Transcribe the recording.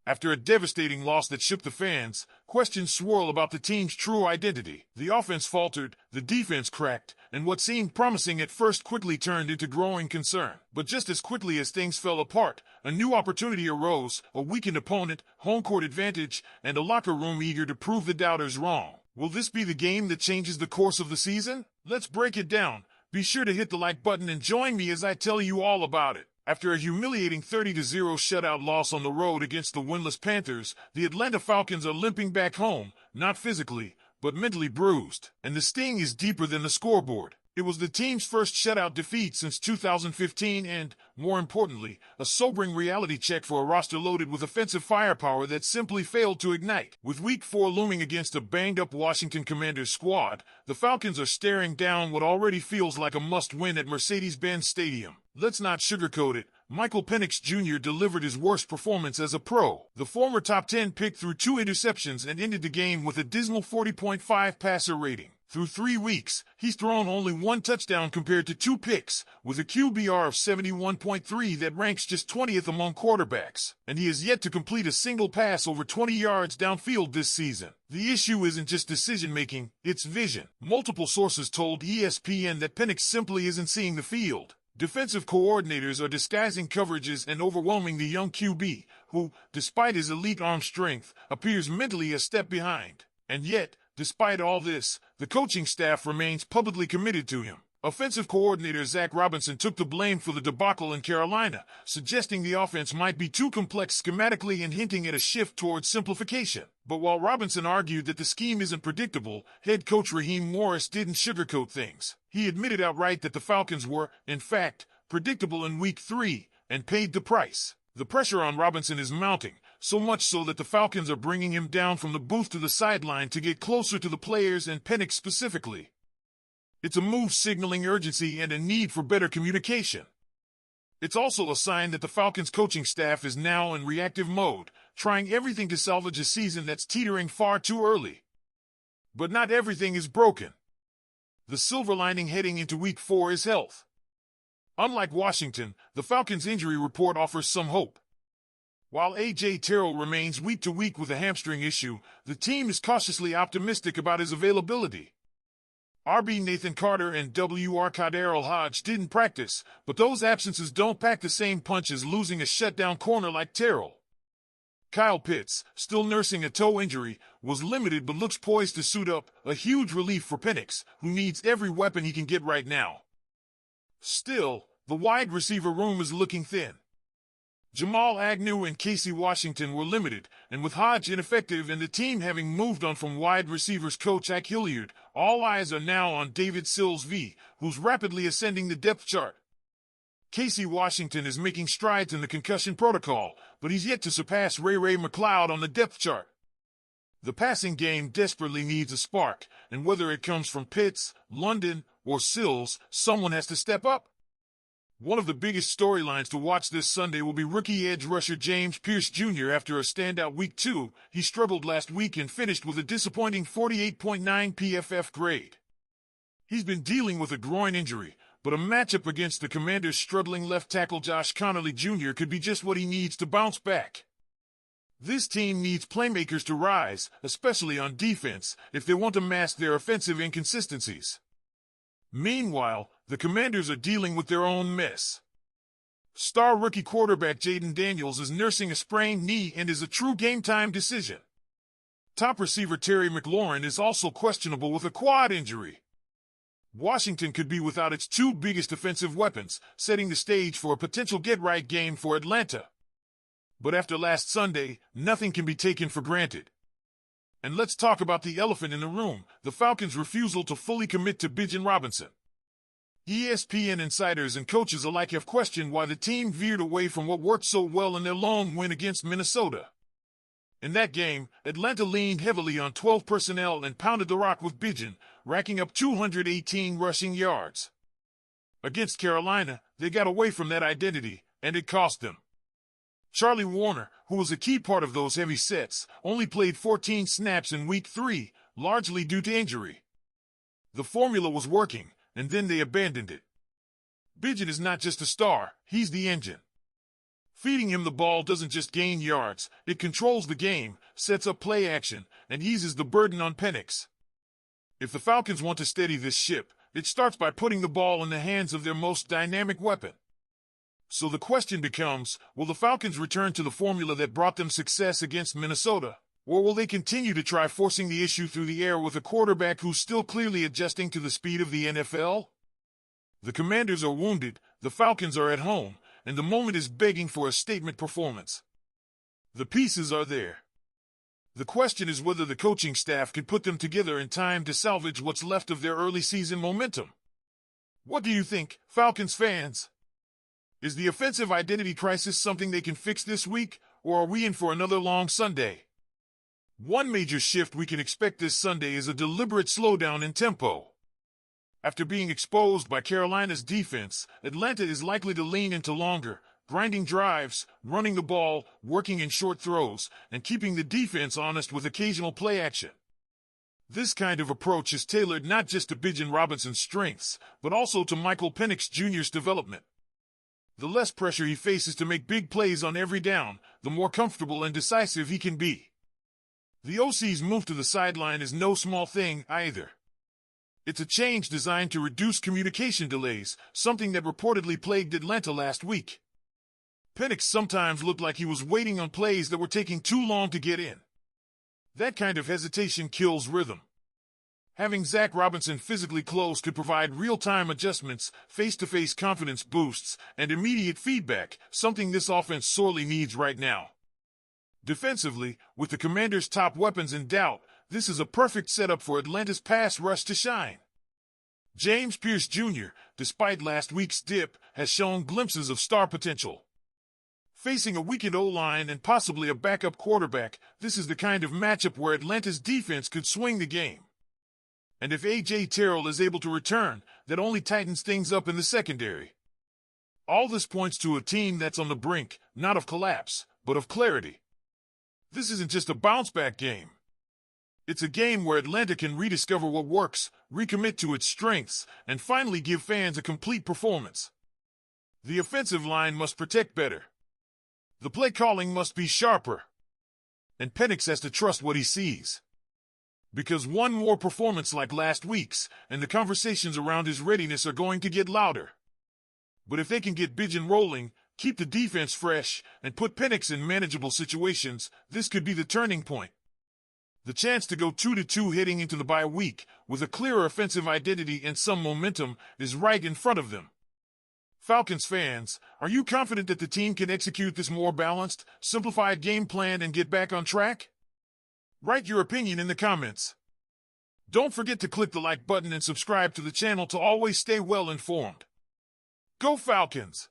After a devastating loss that shook the fans, questions swirl about the team's true identity. The offense faltered, the defense cracked, and what seemed promising at first quickly turned into growing concern. But just as quickly as things fell apart, a new opportunity arose, a weakened opponent, home court advantage, and a locker room eager to prove the doubters wrong. Will this be the game that changes the course of the season? Let's break it down. Be sure to hit the like button and join me as I tell you all about it. After a humiliating 30-0 shutout loss on the road against the winless Panthers, the Atlanta Falcons are limping back home, not physically, but mentally bruised. And the sting is deeper than the scoreboard. It was the team's first shutout defeat since 2015 and, more importantly, a sobering reality check for a roster loaded with offensive firepower that simply failed to ignite. With Week 4 looming against a banged-up Washington Commanders squad, the Falcons are staring down what already feels like a must-win at Mercedes-Benz Stadium. Let's not sugarcoat it. Michael Penix Jr. delivered his worst performance as a pro. The former top 10 pick threw 2 interceptions and ended the game with a dismal 40.5 passer rating. Through 3 weeks, he's thrown only 1 touchdown compared to 2 picks, with a QBR of 71.3 that ranks just 20th among quarterbacks. And he has yet to complete a single pass over 20 yards downfield this season. The issue isn't just decision-making, it's vision. Multiple sources told ESPN that Penix simply isn't seeing the field. Defensive coordinators are disguising coverages and overwhelming the young QB, who, despite his elite arm strength, appears mentally a step behind. And yet, despite all this, the coaching staff remains publicly committed to him. Offensive coordinator Zach Robinson took the blame for the debacle in Carolina, suggesting the offense might be too complex schematically and hinting at a shift towards simplification. But while Robinson argued that the scheme isn't predictable, head coach Raheem Morris didn't sugarcoat things. He admitted outright that the Falcons were, in fact, predictable in Week 3 and paid the price. The pressure on Robinson is mounting, so much so that the Falcons are bringing him down from the booth to the sideline to get closer to the players and Penix specifically. It's a move signaling urgency and a need for better communication. It's also a sign that the Falcons coaching staff is now in reactive mode, trying everything to salvage a season that's teetering far too early. But not everything is broken. The silver lining heading into Week 4 is health. Unlike Washington, the Falcons' injury report offers some hope. While Terrell remains week to week with a hamstring issue, the team is cautiously optimistic about his availability. RB Nathan Carter and WR Kaderl Hodge didn't practice, but those absences don't pack the same punch as losing a shutdown corner like Terrell. Kyle Pitts, still nursing a toe injury, was limited but looks poised to suit up, a huge relief for Penix, who needs every weapon he can get right now. Still, the wide receiver room is looking thin. Jamal Agnew and Casey Washington were limited, and with Hodge ineffective and the team having moved on from wide receivers coach Ike Hilliard, all eyes are now on David Sills V, who's rapidly ascending the depth chart. Casey Washington is making strides in the concussion protocol, but he's yet to surpass Ray McLeod on the depth chart. The passing game desperately needs a spark, and whether it comes from Pitts, London, or Sills, someone has to step up. One of the biggest storylines to watch this Sunday will be rookie edge rusher James Pierce Jr. After a standout Week 2, he struggled last week and finished with a disappointing 48.9 PFF grade. He's been dealing with a groin injury, but a matchup against the Commanders' struggling left tackle Josh Connolly Jr. could be just what he needs to bounce back. This team needs playmakers to rise, especially on defense, if they want to mask their offensive inconsistencies. Meanwhile, the Commanders are dealing with their own mess. Star rookie quarterback Jaden Daniels is nursing a sprained knee and is a true game-time decision. Top receiver Terry McLaurin is also questionable with a quad injury. Washington could be without its 2 biggest offensive weapons, setting the stage for a potential get-right game for Atlanta. But after last Sunday, nothing can be taken for granted. And let's talk about the elephant in the room, the Falcons' refusal to fully commit to Bijan Robinson. ESPN insiders and coaches alike have questioned why the team veered away from what worked so well in their lone win against Minnesota. In that game, Atlanta leaned heavily on 12 personnel and pounded the rock with Bijan, racking up 218 rushing yards. Against Carolina, they got away from that identity, and it cost them. Charlie Warner, who was a key part of those heavy sets, only played 14 snaps in Week 3, largely due to injury. The formula was working, and then they abandoned it. Bijan is not just a star, he's the engine. Feeding him the ball doesn't just gain yards, it controls the game, sets up play action, and eases the burden on Penix. If the Falcons want to steady this ship, it starts by putting the ball in the hands of their most dynamic weapon. So the question becomes, will the Falcons return to the formula that brought them success against Minnesota? Or will they continue to try forcing the issue through the air with a quarterback who's still clearly adjusting to the speed of the NFL? The Commanders are wounded, the Falcons are at home, and the moment is begging for a statement performance. The pieces are there. The question is whether the coaching staff can put them together in time to salvage what's left of their early season momentum. What do you think, Falcons fans? Is the offensive identity crisis something they can fix this week, or are we in for another long Sunday? One major shift we can expect this Sunday is a deliberate slowdown in tempo. After being exposed by Carolina's defense, Atlanta is likely to lean into longer, grinding drives, running the ball, working in short throws, and keeping the defense honest with occasional play action. This kind of approach is tailored not just to Bijan Robinson's strengths, but also to Michael Penix Jr.'s development. The less pressure he faces to make big plays on every down, the more comfortable and decisive he can be. The OC's move to the sideline is no small thing either. It's a change designed to reduce communication delays, something that reportedly plagued Atlanta last week. Penix sometimes looked like he was waiting on plays that were taking too long to get in. That kind of hesitation kills rhythm. Having Zach Robinson physically close could provide real-time adjustments, face-to-face confidence boosts, and immediate feedback, something this offense sorely needs right now. Defensively, with the Commanders' top weapons in doubt, this is a perfect setup for Atlanta's pass rush to shine. James Pierce Jr., despite last week's dip, has shown glimpses of star potential. Facing a weakened O-line and possibly a backup quarterback, this is the kind of matchup where Atlanta's defense could swing the game. And if Terrell is able to return, that only tightens things up in the secondary. All this points to a team that's on the brink, not of collapse, but of clarity. This isn't just a bounce-back game. It's a game where Atlanta can rediscover what works, recommit to its strengths, and finally give fans a complete performance. The offensive line must protect better. The play calling must be sharper. And Penix has to trust what he sees. Because one more performance like last week's, and the conversations around his readiness are going to get louder. But if they can get Bijan rolling, keep the defense fresh, and put Penix in manageable situations, this could be the turning point. The chance to go 2-2 heading into the bye week, with a clearer offensive identity and some momentum, is right in front of them. Falcons fans, are you confident that the team can execute this more balanced, simplified game plan and get back on track? Write your opinion in the comments. Don't forget to click the like button and subscribe to the channel to always stay well informed. Go Falcons!